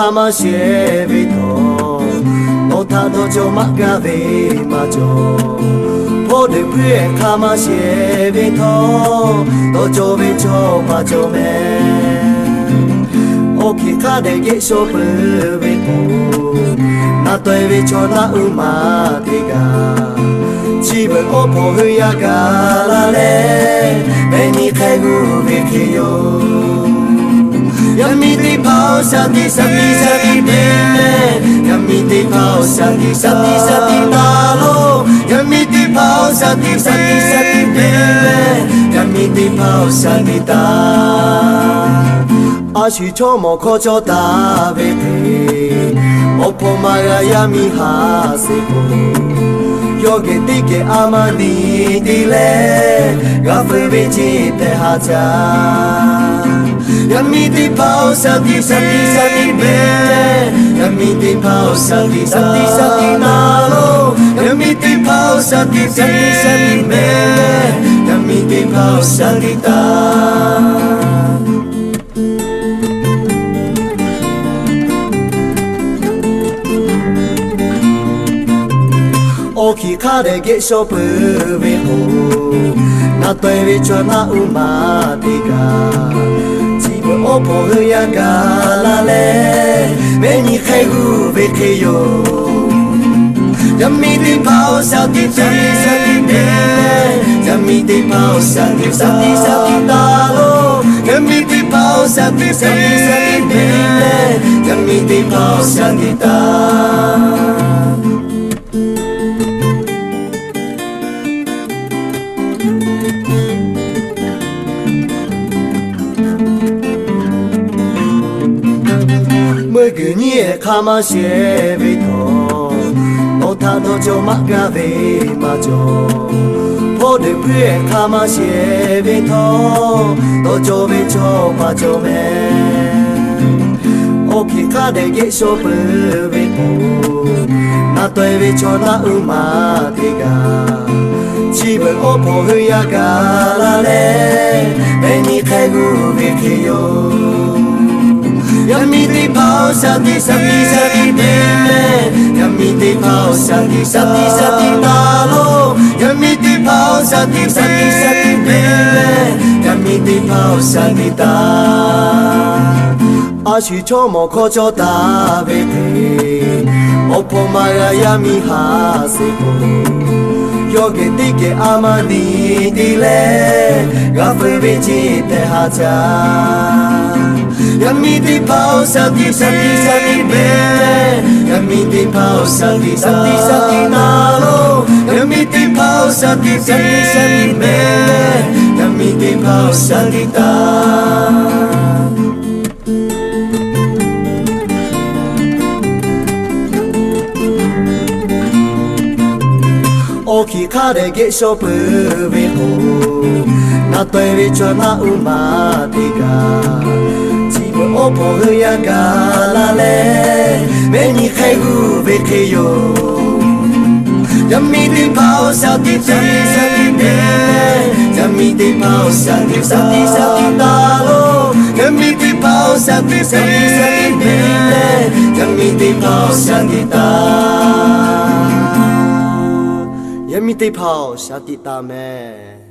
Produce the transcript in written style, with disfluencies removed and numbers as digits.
kama shevito Nota dojo magave majo Pode prie kama shevito Dojo vecho majo me Oki kade ge shopu vepo Natoe vecho na umatega 自分をポフやかられ目にかぐべきよ闇でパオシャティサティサティベ闇でパオシャティサティサティだろ闇でパオシャティサティサティベ闇でパオシャティだ足ちょもこちょ食べておぽまが闇はせこ Yogi tike amani dile Gafri bici te haja Yami di pao sati sati sati be Yami di pao sati sati sati nalo Yami di pao sati sati sati be Yami di pao sati ta Oki kare ge shopu veho Natoe vecho na umatega Jibun o pohu ya gara le Me ni kaigu veke yo Yami de pao sati sati sati be Yami de pao sati sati sati daro Yami de pao sati sati sati be Yami de pao sati da Mười cứ nhẹ kama shevito Nota dojo magave majo Pode prie kama shevito Dojo vecho majo me Oki kade ge shopu vepo Natoe vecho na umatega Jibun o pohu ya gara re Me ni kaigu veke yo Yami de pao sati sati sati be Yami de pao sati sati sati daro Yami de pao sati sati sati be Yami de pao sati da Ashi chomo kocho tabete Oppo maga yami haseko Yogi tike amani dile Gafri bici te haja Yami di pao sati sati sati be Yami di pao sati sati sati nalo Yami di pao sati sati sati be Yami di pao sati da Oki kare ge shopu veho Natoe vecho na umatega O pohu ya gara le Me ni kaigu veke yo Yami de pao sati sati sati be Yami de pao sati sati sati daro Yami de pao sati sati sati be Yami de pao sati da Yami de pao sati da me